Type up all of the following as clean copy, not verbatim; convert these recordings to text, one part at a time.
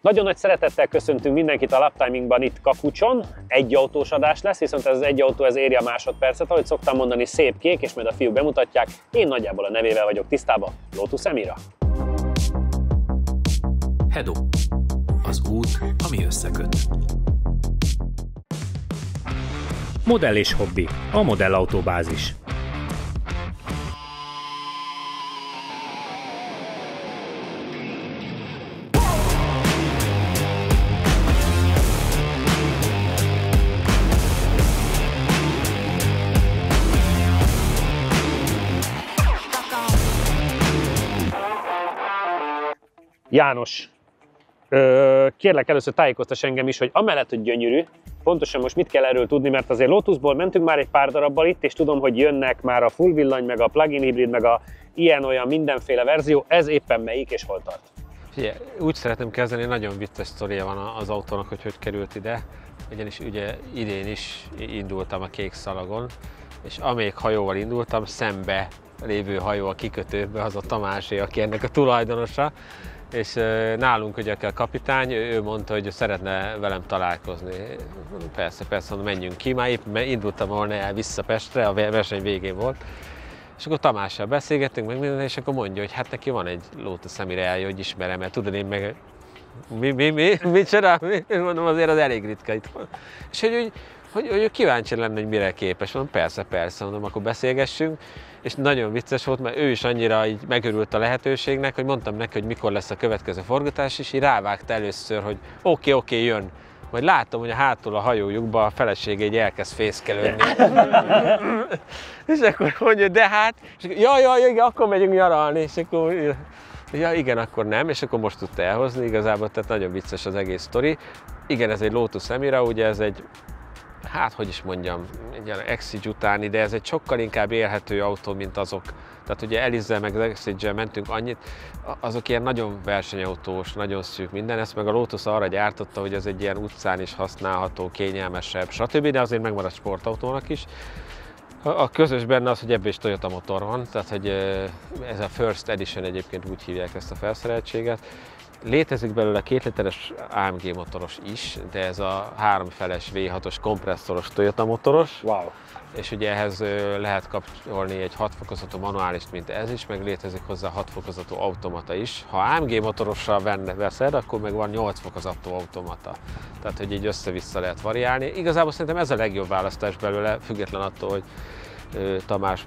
Nagyon nagy szeretettel köszöntünk mindenkit a Laptimingban itt Kakucson. Egy autós adás lesz, viszont ez az egy autó ez éri a másodpercet, ahogy szoktam mondani, szép kék, és majd a fiúk bemutatják. Én nagyjából a nevével vagyok tisztában, Lotus Emira. Hedo, az út, ami összeköt. Modell és hobbi, a modellautóbázis. János, kérlek először tájékoztass engem is, hogy amellett, hogy gyönyörű, pontosan most mit kell erről tudni, mert azért Lotusból mentünk már egy pár darabbal itt, és tudom, hogy jönnek már a full villany, meg a plug-in hibrid, meg a ilyen-olyan mindenféle verzió, ez éppen melyik és hol tart? Figyelj, úgy szeretném kezdeni, nagyon vicces sztoria van az autónak, hogy került ide, ugyanis ugye idén is indultam a kék szalagon, és amelyik hajóval indultam, szembe lévő hajó a kikötőbe, az a Tamásé, aki ennek a tulajdonosa, és nálunk ugye a kapitány, ő mondta, hogy szeretne velem találkozni. Persze, menjünk ki, már épp indultam volna el vissza Pestre, a verseny végén volt. És akkor Tamással beszélgettünk, meg minden, és akkor mondja, hogy hát neki van egy Lotus Emira, hogy ismerem, mert tudod én meg... Mit csinál? Mondom, azért az elég ritka itt van. És hogy kíváncsi lenne, hogy mire képes. Mondom, persze, mondom, akkor beszélgessünk. És nagyon vicces volt, mert ő is annyira így megörült a lehetőségnek, hogy mondtam neki, hogy mikor lesz a következő forgatás, és így rávágta először, hogy oké, jön. Majd látom, hogy a hátul a hajójukba a felesége így elkezd fészkelődni. És akkor mondja, de hát, és akkor, igen, akkor megyünk nyaralni, és akkor, ja igen, akkor nem, és akkor most tudta elhozni, igazából, tehát nagyon vicces az egész sztori. Igen, ez egy Lotus Emira, ugye ez egy, hát hogy is mondjam, egy ilyen Exige utáni, de ez egy sokkal inkább élhető autó, mint azok. Tehát ugye Elizzel meg az Exige-el mentünk annyit, azok ilyen nagyon versenyautós, nagyon szűk minden, ezt meg a Lotus arra gyártotta, hogy ez egy ilyen utcán is használható, kényelmesebb, stb., de azért megmarad sportautónak is. A közös benne az, hogy ebben is Toyota motor van, tehát hogy ez a First Edition, egyébként úgy hívják ezt a felszereltséget. Létezik belőle 2 literes AMG motoros is, de ez a 3 feles V6-os kompresszoros Toyota motoros. Wow. És ugye ehhez lehet kapcsolni egy 6 fokozatú manuálist, mint ez is, meg létezik hozzá 6 fokozatú automata is. Ha AMG motorossal veszed, akkor meg van 8 fokozatú automata. Tehát, hogy így össze-vissza lehet variálni. Igazából szerintem ez a legjobb választás belőle, független attól, hogy Tamás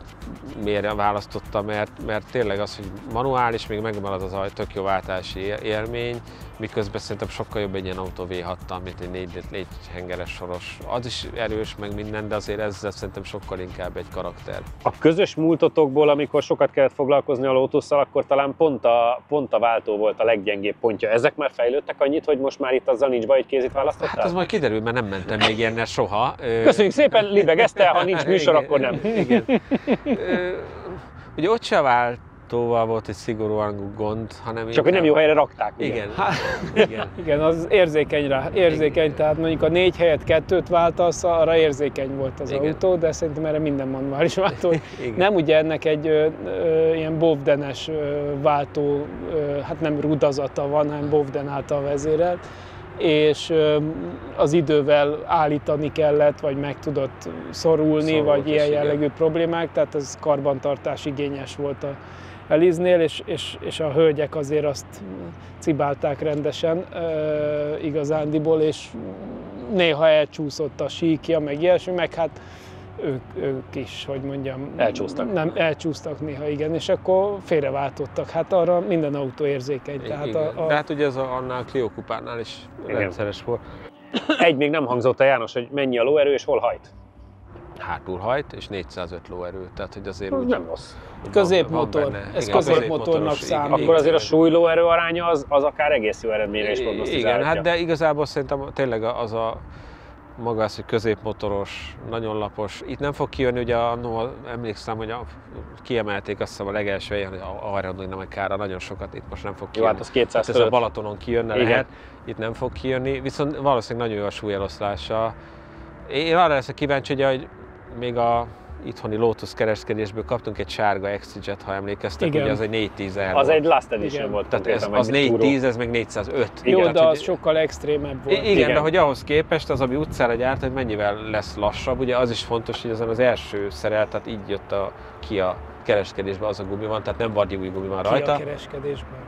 miért választotta, mert tényleg az, hogy manuális, még megmarad az a tök jó váltási élmény, miközben szerintem sokkal jobb egy ilyen autó V6-tal, mint egy 4 hengeres soros. Az is erős, meg minden, de azért ezzel szerintem sokkal inkább egy karakter. A közös múltotokból, amikor sokat kellett foglalkozni a Lotusszal, akkor talán pont a váltó volt a leggyengébb pontja. Ezek már fejlődtek annyit, hogy most már itt azzal nincs baj, hogy kézit választottál? Hát az majd kiderül, mert nem mentem még ilyennel soha. Köszönjük szépen, libegezte, ha nincs műsor, igen, akkor nem. Igen. Ugye ott se váltóval volt egy szigorúan gond, hanem... Csak hogy nem jó helyre rakták. Igen. Igen, az érzékeny, tehát mondjuk a 4 helyett 2-t váltasz, arra érzékeny volt az autó, de szerintem erre minden manuális váltó. Nem, ugye ennek egy ilyen Bovdenes váltó, hát nem rudazata van, hanem Bovden által vezérelt, és az idővel állítani kellett, vagy meg tudott szorulni, vagy ilyen jellegű problémák, tehát ez karbantartás igényes volt a Eliznél, és a hölgyek azért azt cibálták rendesen igazándiból, és néha elcsúszott a síkja, meg ilyesmi, meg hát ők is, hogy mondjam... Elcsúsztak. Nem, elcsúsztak néha, igen, és akkor félreváltottak. Hát arra minden autó érzékeny. Tehát de hát ugye ez annál a Clio kupánál is rendszeres volt. Egy még nem hangzott el, János, hogy mennyi a lóerő és hol hajt? Hátul hajt, és 405 lóerő, tehát hogy azért úgy nem rossz. Középmotor, ez középmotornak számít. Akkor azért a súly-lóerő aránya az akár egész jó eredményre is prognosztizálhatja. Igen, hát de igazából szerintem tényleg az a maga az, hogy középmotoros, nagyon lapos. Itt nem fog kijönni, ugye emlékszem, hogy kiemelték azt hiszem a legelső helyen, hogy arra nem kára nagyon sokat, itt most nem fog kijönni. Jó, hát az 200 ez a Balatonon kijönne lehet, itt nem fog kijönni, viszont valószínűleg nagyon jó a súlyeloszlása. Én arra leszek kíváncsi, hogy még itthoni Lotus kereskedésből kaptunk egy sárga Exige-et, ha emlékeztek, Igen. ugye az egy 410 R Az volt. egy Last Edition Igen. volt. Tehát konkrétan, az meg túró. 410, ez meg 405. Jó, Tehát, de az hogy- sokkal extrémebb volt. Igen, de hogy ahhoz képest az, ami utcára gyárt, hogy mennyivel lesz lassabb, ugye az is fontos, hogy ezen az első szerel, tehát így jött ki a kereskedésbe az a gumi van, tehát nem vadi új gumi van Ki rajta. a kereskedésben.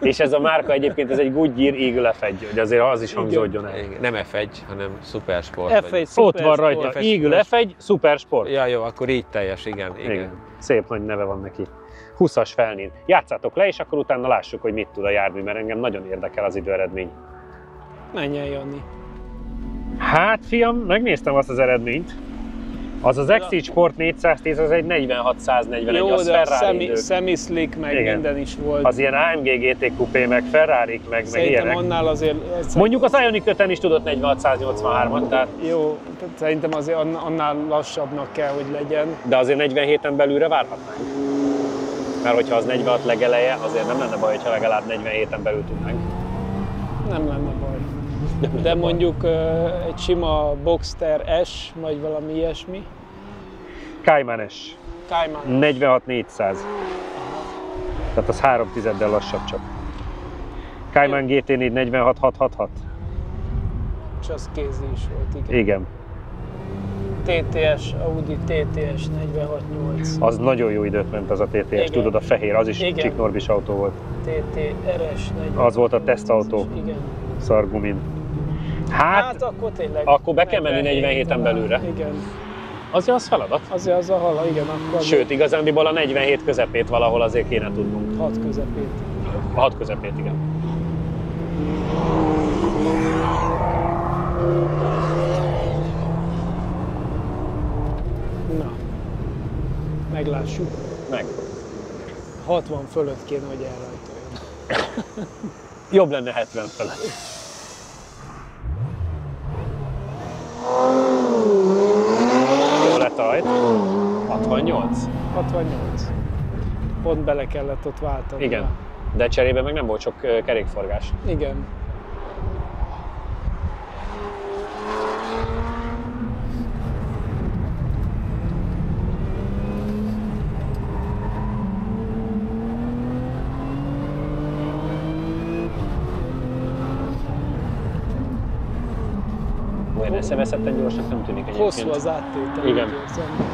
És ez a márka egyébként, ez egy Goodyear Eagle F1, hogy azért az is hangzódjon el. Igen, nem F1, hanem Supersport. F1 vagy- Ott van rajta, F1 Eagle F1 Supersport. Ja, jó, akkor így teljes, igen. Igen. Szép nagy neve van neki. 20-as felnén. Játszátok le, és akkor utána lássuk, hogy mit tud a jármű, mert engem nagyon érdekel az időeredmény. Menjen, Jani. Hát fiam, megnéztem azt az eredményt. Az az Exige Sport 410, az egy 46-141, Jó, az de a Ferrari idők. semi-slick, meg Igen. minden is volt. Az ilyen AMG GT Coupé, meg Ferrarik, meg Szerintem ilyenek. annál azért... Mondjuk az Ioniq 5-en is tudott 46-183-at, tehát, Jó, tehát szerintem azért annál lassabbnak kell, hogy legyen. de azért 47-en belülre várhatnánk. Mert hogyha az 46 legeleje, azért nem lenne baj, hogyha legalább 47-en belül tudnánk. Nem lenne baj. De mondjuk egy sima Boxster S, vagy valami ilyesmi. Cayman S, Cayman. 46-400. Tehát az 3 tizeddel lassabb csak. Cayman GT4 46-666. És az kézi is volt, igen. Igen, TTS, Audi TTS 46-8. az nagyon jó időt ment az a TTS, Igen. tudod, a fehér, az is Igen. Csik Norbis autó volt. TTRS 48. Az volt a tesztautó. Igen. Szargumin. Hát, akkor tényleg. akkor be kell menni 47-en belülre. Igen. azért az feladat. Azért az a hala, igen, akkor Sőt, igazándiból a 47 közepét valahol azért kéne tudnunk. 6 közepét. A 6 közepét, igen. Na, meglássuk. Meg. 60 fölött kéne, hogy elrajtoljon. Jobb lenne 70 felett. Jó lett a rajt. 68. 68. Pont bele kellett ott váltani. Igen. De cserébe meg nem volt sok kerékforgás. Igen. Olyan eszeveszetten gyorsnak nem tűnik egyébként. Hosszú az áttétel. Igen. úgy érzem.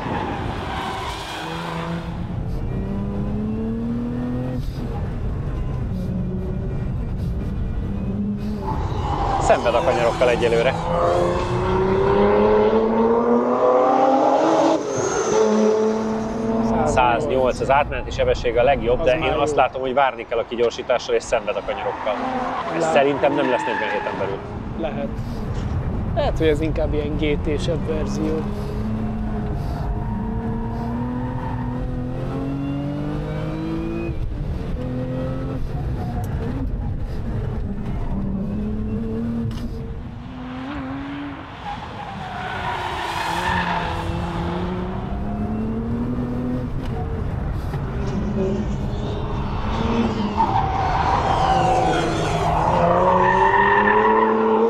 Szenved a kanyarokkal egyelőre. Száz 108 az átmeneti sebessége a legjobb, Az de már én azt jó. látom, hogy várni kell a kigyorsítással és szenved a kanyarokkal. Ez Lát- szerintem nem lesz 47-en belül. Lehet. Lehet, hogy ez inkább ilyen GT-sebb verzió.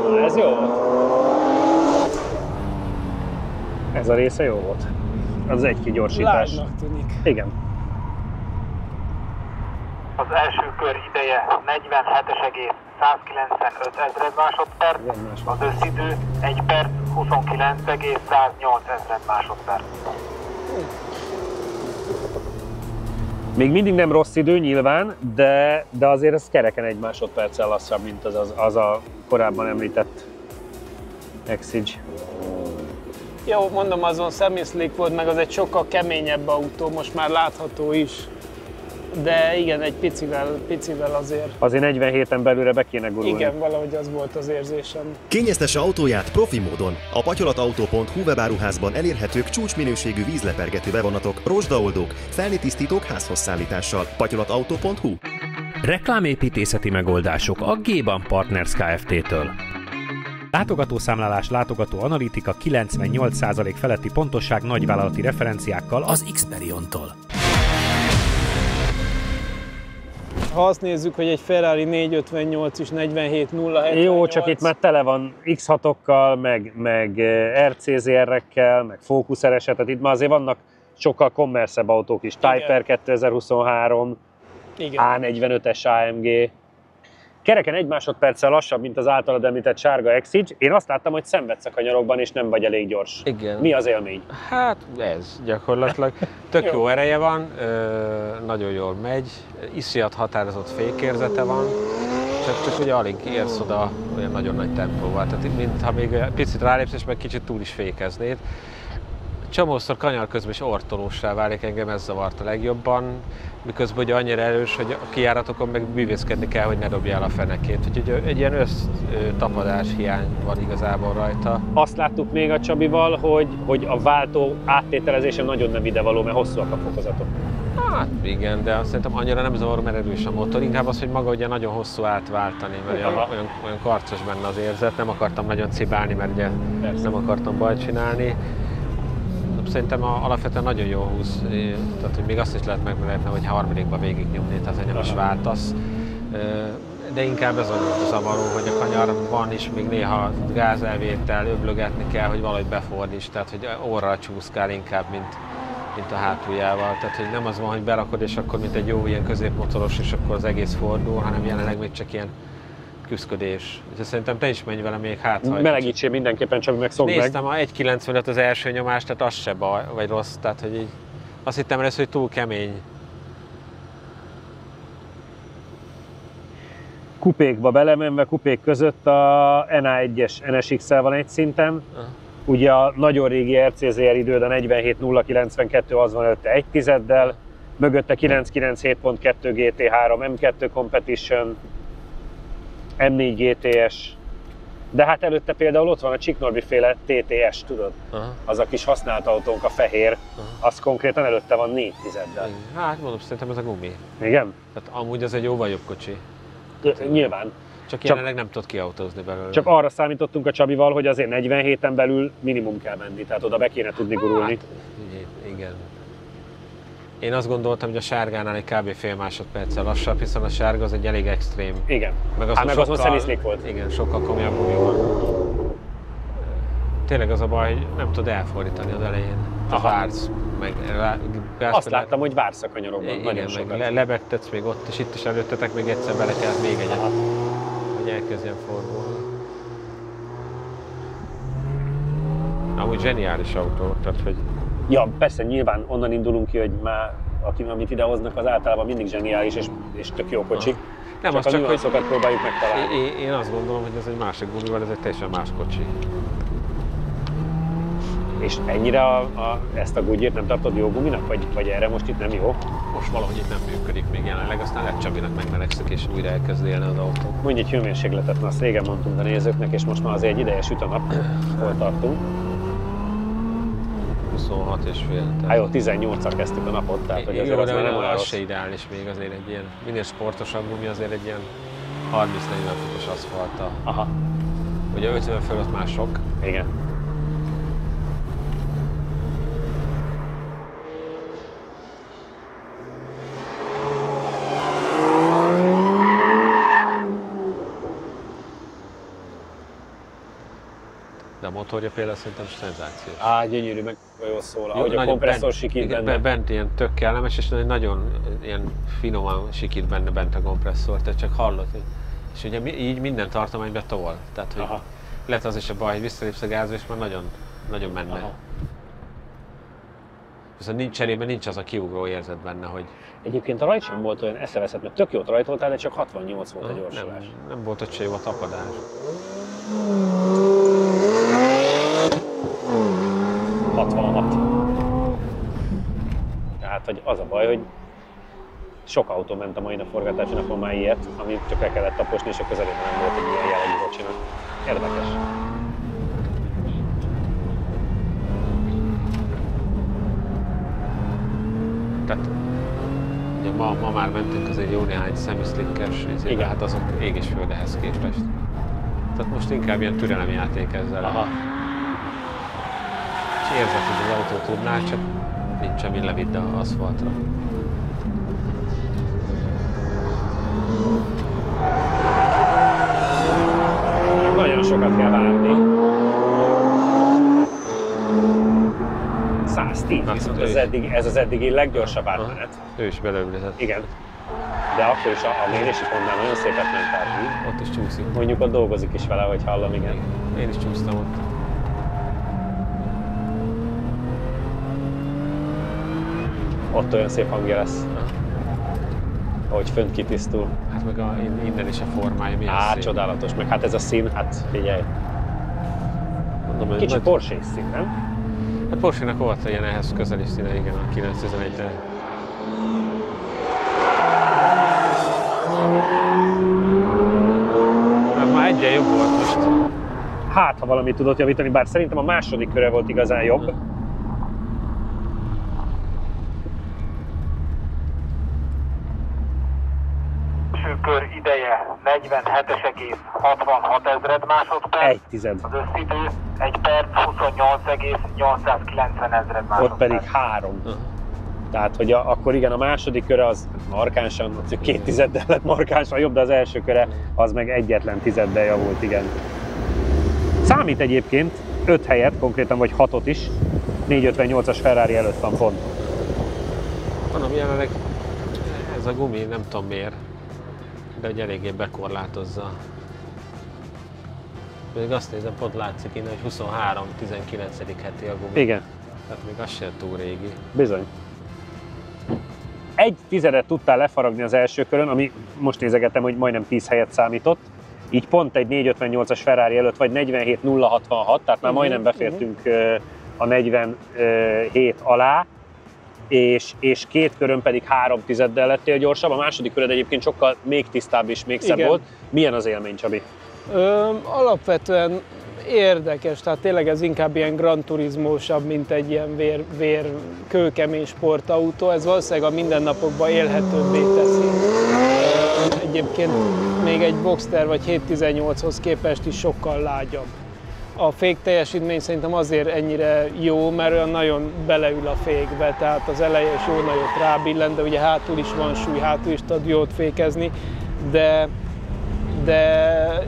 Na, ez jó volt. Ez a része jó volt. Az egy kigyorsítás. Live-nak tűnik. Igen. Az első kör ideje 47,195 ezred másodperc, az összidő 1 perc 29,108 ezred másodperc. Még mindig nem rossz idő nyilván, de azért ez kereken egy másodperccel lassabb, mint az a korábban említett Exige. Jó, mondom, azon semi-slick volt, meg az egy sokkal keményebb autó, most már látható is. De igen, egy picivel azért. Azért 47-en belőle be kéne gurulni. Igen, valahogy az volt az érzésem. Kényeztesse autóját profi módon. A patyolatauto.hu webáruházban elérhetők csúcsminőségű vízlepergető bevonatok, rozsdaoldók, felnitisztítók házhozszállítással. patyolatauto.hu. Reklámépítészeti megoldások a G-Ban Partners Kft-től. Látogatószámlálás, látogatóanalitika, 98% feletti pontosság nagyvállalati referenciákkal Az Xperiontól. ha azt nézzük, hogy egy Ferrari 458 is 47.078. Jó, csak itt már tele van X6-okkal, meg RCZR-ekkel, meg Focus RS-et, tehát itt már azért vannak sokkal kommerszebb autók is. Type-R 2023, Igen. A45-es AMG. Kereken 1 másodperccel lassabb, mint az általad említett sárga Exige. Én azt láttam, hogy szenvedsz a kanyarokban, és nem vagy elég gyors. Igen. Mi az élmény? Hát ez gyakorlatilag. Tök jó ereje van, nagyon jól megy, iszonyat határozott fékérzete van, csak ugye alig érsz oda olyan nagyon nagy tempóval. Tehát mintha még picit rálépsz, és meg kicsit túl is fékeznéd. Csomószor kanyar közben is ortolóssá válik, engem ez zavart a legjobban, miközben ugye annyira erős, hogy a kijáratokon meg bűvészkedni kell, hogy ne dobjál a fenekét. Úgyhogy egy ilyen tapadás hiány van igazából rajta. Azt láttuk még a Csabival, hogy a váltó áttételezése nagyon nem idevaló, mert hosszúak a fokozatok. Hát igen, de szerintem annyira nem zavar, mert erős a motor. Inkább az, hogy maga ugye nagyon hosszú átváltani, mert olyan karcos benne az érzet. Nem akartam nagyon cibálni, mert ugye nem akartam bajt csinálni. Szerintem alapvetően nagyon jó húz, tehát hogy még azt is lehet megmutatni, hogy harmadikba végignyomni, tehát hogy nem is váltasz. De inkább ez a zavaró, hogy a kanyarban is még néha gázelvétel, öblögetni kell, hogy valahogy befordíts, tehát hogy orral csúszkál inkább, mint a hátuljával. Tehát hogy nem az van, hogy berakod, és akkor mint egy jó ilyen középmotoros, és akkor az egész fordul, hanem jelenleg még csak ilyen küszködés. Úgyhogy szerintem te is menj vele még hátra. Melegítsél mindenképpen, Csabi, meg szokd meg. Néztem a 1.95 az első nyomás, tehát az se baj, vagy rossz, tehát hogy így azt hittem lesz, hogy túl kemény. Kupékba belemenve, kupék között a NA1-es NSX-el van egy szinten. Ugye a nagyon régi RCZR időd, a 47.092 az van előtte 1 tizeddel, mögötte 997.2 GT3 M2 Competition, M4 GTS, de hát előtte például ott van a Chick Norby féle TTS, tudod? Az a kis használt autónk, a fehér, az konkrétan előtte van 4 tizeddel. Hát mondom, szerintem ez a gumi. Igen? Tehát amúgy az egy jóval jobb kocsi. Nyilván. Csak jelenleg nem tudod kiautózni belőle. Csak arra számítottunk a Csabival, hogy azért 47-en belül minimum kell menni, tehát oda be kéne tudni gurulni. Hát, igen. Én azt gondoltam, hogy a sárgánál egy kb. Fél másodperccel lassabb, hiszen a sárga az egy elég extrém. Igen. Meg az szemislik volt. Igen, sokkal komolyabb gumi van. Tényleg az a baj, hogy nem tud elfordítani az elején. Vársz, meg azt láttam, hogy vársz a kanyarokban. Igen, meg lebegtetsz még ott, és itt is előttetek még egyszer bele kellett még egyet, hogy elkezdjen fordulni. Amúgy zseniális autó, tehát hogy... Ja, persze, nyilván onnan indulunk ki, hogy már amit idehoznak, az általában mindig zseniális és tök jó kocsi. Nem, csak az a nüanszokat próbáljuk megtalálni. Én azt gondolom, hogy ez egy másik gumival, ez egy teljesen más kocsi. És ennyire ezt a Goodyeart nem tartod jó guminak? Vagy erre most itt nem jó? Most valahogy itt nem működik még jelenleg, aztán lehet Csabinak megmelegszik és újra elkezd élni az autó. Mondj egy hőmérsékletet, mert azt régen mondtunk a nézőknek, és most már azért egy ideje süt a nap. Hol tartunk? 26,5. Hát jó, 18-al kezdtük a napot, tehát hogy azért az már nem olyan az rossz. se ideális még azért egy ilyen, minél sportosabb gumi azért egy ilyen 30-40 fokos aszfalta. Aha. Ugye 50 fölött már sok. Igen. De a motorja például szerintem szenzációs. Gyönyörű, meg jól szól, ahogy a kompresszor sikít benne. Bent ilyen tök kellemes, és nagyon ilyen finoman sikít bent a kompresszor, tehát csak hallod. És ugye így minden tartományban tol. Tehát, hogy lehet az is a baj, hogy visszalépsz a gázba, és már nagyon menne. Aha. Viszont nincs cserében, nincs az a kiugró érzet benne, hogy... Egyébként a rajt sem volt olyan eszeveszett, mert tök jót rajtoltál, de csak 68 volt a gyorsulás. Nem volt ott se jó a tapadás. Tehát, hogy az a baj, hogy sok autó ment a mai nap forgatási napon már ilyet, amit csak le kellett taposni, és a közelében nem volt egy ilyen jellegű kocsinak. Érdekes. Tehát, ugye ma már mentünk azért jó néhány semi-slickes, hát azok ég és föld ehhez képest. Tehát most inkább ilyen türelemjáték ezzel. Aha. És érzed, hogy az autó tudná, csak nincs, ami levidd az aszfaltra. Nagyon sokat kell várni. 110, viszont ez az eddigi leggyorsabb átmenet. Ő is beleülhetett. Igen. De akkor is a mérési pontnál nagyon szépet ment át. Ott is csúszik. Mondjuk ott dolgozik is vele, hogy hallom, igen. Én is csúsztam ott. Ott olyan szép hangja lesz. Ahogy fönt kitisztul. Hát meg innen is a formája milyen szép. Csodálatos. Meg hát ez a szín, hát figyelj. Mondom, Kicsit Porsche-s szín, nem? Hát Porsche-nak volt ilyen ehhez közeli színe, igen, a 911-re. Hát már egyen jobb volt most. Hát, ha valamit tudott javítani, bár szerintem a második köre volt igazán jobb. Kör ideje 47,66 ezred másodperc. 1/10. Az összidő 1 perc 28,890 ezred másodperc. Ott pedig 3. Tehát, hogy akkor igen, a második köre az markánsan, 2 tizeddel lett markánsan jobb, de az első köre az meg egyetlen tizeddel javult, igen. Számít egyébként 5 helyet, konkrétan vagy 6-ot is, 458-as Ferrari előtt van pont. Mondom, jelenleg ez a gumi nem tudom miért, de hogy eléggé bekorlátozza. Még azt nézem, pont látszik innen, hogy 23-19. heti a gumi. Igen. Tehát még az sem túl régi. Bizony. 1/10 tudtál lefaragni az első körön, ami most nézegetem, hogy majdnem 10 helyet számított. Így pont egy 458-as Ferrari előtt, vagy 47.066, tehát már majdnem befértünk a 47 alá, és 2 körön pedig 3 tizeddel lettél gyorsabb. A második köröd egyébként sokkal még tisztább és még szebb volt. Milyen az élmény, Csabi? Alapvetően érdekes, tehát tényleg ez inkább ilyen Gran Turismo-sabb, mint egy ilyen kőkemény sportautó. Ez valószínűleg a mindennapokban élhetőbbé teszi. Egyébként még egy Boxster vagy 718-hoz képest is sokkal lágyabb. A fék teljesítmény szerintem azért ennyire jó, mert olyan nagyon beleül a fékbe, tehát az eleje is jó nagyot rábillent, de ugye hátul is van súly, hátul is tud jót fékezni, de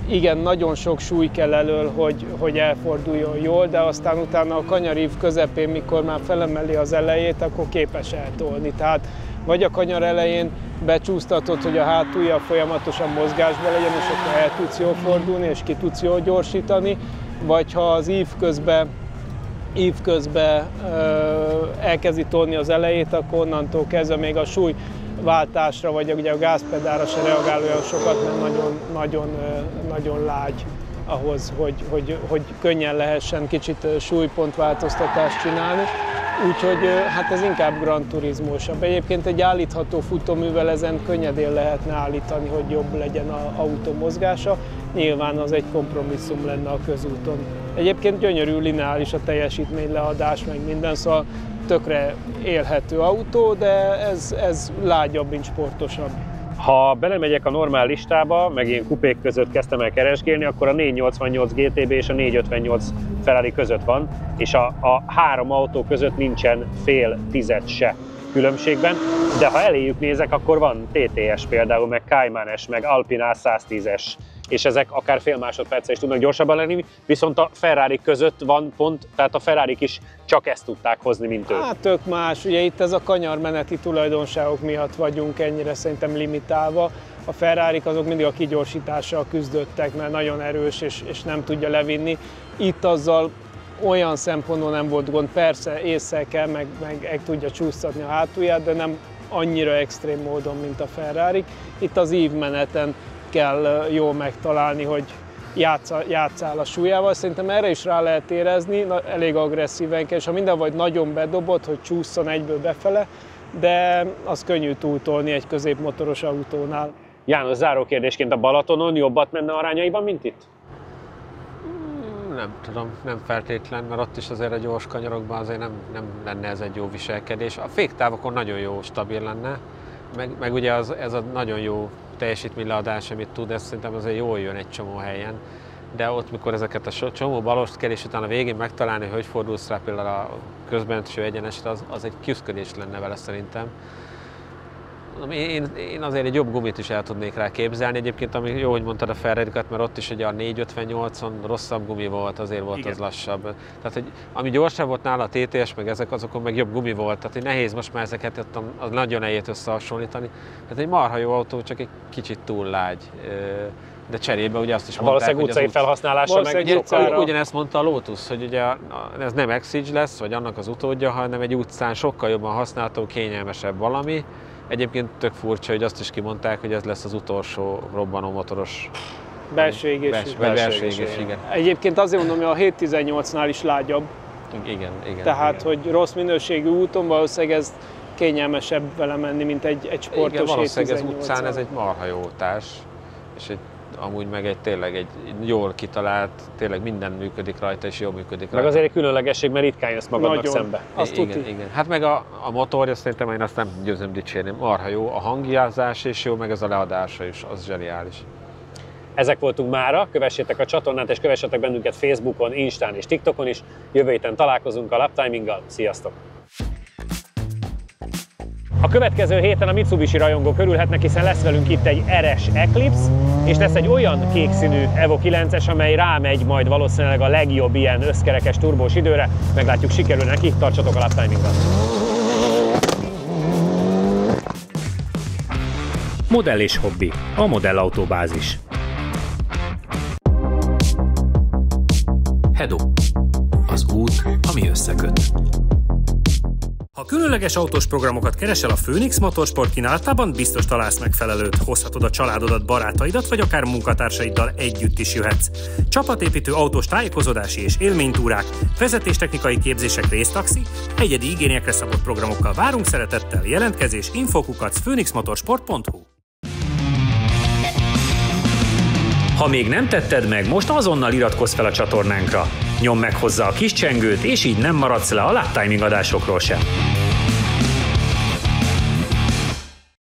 igen, nagyon sok súly kell elől, hogy elforduljon jól, de aztán utána a kanyarív közepén, mikor már felemeli az elejét, akkor képes eltolni. Tehát vagy a kanyar elején becsúsztatod, hogy a hátulja folyamatosan mozgásba legyen, és akkor el tudsz jól fordulni, és ki tudsz jól gyorsítani, vagy ha az ív közben elkezdi tolni az elejét, akkor onnantól kezdve még a súlyváltásra, vagy ugye a gázpedálra se reagál olyan sokat, mert nagyon lágy ahhoz, hogy könnyen lehessen kicsit súlypontváltoztatást csinálni. Úgyhogy hát ez inkább Gran Turismo-sabb. Egyébként egy állítható futóművel ezen könnyedén lehetne állítani, hogy jobb legyen az autó mozgása. Nyilván az egy kompromisszum lenne a közúton. Egyébként gyönyörű, lineáris a teljesítményleadás, meg minden, szóval tökre élhető autó, de ez lágyabb, mint sportosabb. Ha belemegyek a normál listába, meg ilyen kupék között kezdtem el keresgélni, akkor a 488 GTB és a 458 Ferrari között van, és a 3 autó között nincsen fél tized se különbségben, de ha eléjük nézek, akkor van TTS például, meg Cayman-es, meg Alpine A110-es, és ezek akár fél másodperccel is tudnak gyorsabban lenni, viszont a Ferrari között van pont, tehát a Ferrarik is csak ezt tudták hozni, mint ők. Hát tök más, ugye itt ez a kanyarmeneti tulajdonságok miatt vagyunk ennyire szerintem limitálva. A Ferrarik azok mindig a kigyorsítással küzdöttek, mert nagyon erős és nem tudja levinni. Itt azzal olyan szempontból nem volt gond, persze észre kell, meg tudja csúsztatni a hátulját, de nem annyira extrém módon, mint a Ferrarik. Itt az ívmeneten kell jól megtalálni, hogy játsszál a súlyával. Szerintem erre is rá lehet érezni, elég agresszíven kell, és ha minden vagy nagyon bedobott, hogy csúszson egyből befele, de az könnyű túltolni egy középmotoros autónál. János, záró kérdésként, a Balatonon jobbat menne arányaiban, mint itt? Nem tudom, nem feltétlen, mert ott is azért a gyors kanyarokban azért nem lenne ez egy jó viselkedés. A féktávokon nagyon jó, stabil lenne, meg ugye ez a nagyon jó teljesítményleadás, amit tud, ez szerintem azért jól jön egy csomó helyen. De ott, mikor ezeket a csomó balost kell, és utána végén megtalálni, hogy fordulsz rá például a közbenső egyenesre, az egy küszködés lenne vele szerintem. Én azért egy jobb gumit is el tudnék rá képzelni. Egyébként, ami jó, hogy mondtad a Ferrari-kat, mert ott is ugye a 458-on rosszabb gumi volt, azért volt az lassabb. Tehát, hogy ami gyorsabb volt nála a TTS, meg ezek, azokon meg jobb gumi volt. Tehát, hogy nehéz most már ezeket ott nagyon nehéz összehasonlítani. Tehát egy marha jó autó, csak egy kicsit túl lágy. De cserébe ugye azt is mondták, valószínűleg utcai felhasználása meg ugyanezt mondta a Lotus, hogy ugye ez nem Exige lesz, vagy annak az utódja, hanem egy utcán sokkal jobban használható, kényelmesebb valami. Egyébként tök furcsa, hogy azt is kimondták, hogy ez lesz az utolsó robbanómotoros belső égésű. Igen. Egyébként azért mondom, hogy a 718-nál is lágyabb. Igen. Tehát, hogy rossz minőségű úton valószínűleg ez kényelmesebb vele menni, mint egy sportos 718. Igen, valószínűleg ez utcán ez egy marha jó társ, és amúgy meg tényleg egy jól kitalált, tényleg minden működik rajta, és jól működik rajta. Meg azért egy különlegesség, mert ritkán jössz magadnak nagyon szembe. Igen. Hát meg a motorja szerintem én azt nem győzöm dicsérni. Marha jó, a hangjázás is jó, meg az a leadása is, az zseniális. Ezek voltunk mára, kövessétek a csatornát, és kövessetek bennünket Facebookon, Instán és TikTokon is. Jövő héten találkozunk a Laptiminggal. Sziasztok! A következő héten a Mitsubishi rajongók örülhetnek, hiszen lesz velünk itt egy RS Eclipse, és lesz egy olyan kék színű Evo 9-es, amely rámegy majd valószínűleg a legjobb ilyen összkerekes turbós időre. Meglátjuk, sikerül neki, tartsatok a Laptiminggal! Modell és hobbi, a modellautóbázis. Hedo. Az út, ami összeköt. Ha különleges autós programokat keresel a Phoenix Motorsport kínálatában, biztos találsz megfelelőt. Hozhatod a családodat, barátaidat, vagy akár munkatársaiddal együtt is jöhetsz. Csapatépítő autós tájékozódási és élménytúrák, vezetéstechnikai képzések, résztaxi, egyedi igényekre szabott programokkal várunk szeretettel. Jelentkezés info@phoenixmotorsport.hu. Ha még nem tetted meg, most azonnal iratkozz fel a csatornánkra. Nyomd meg hozzá a kis csengőt, és így nem maradsz le a Laptiming adásokról sem.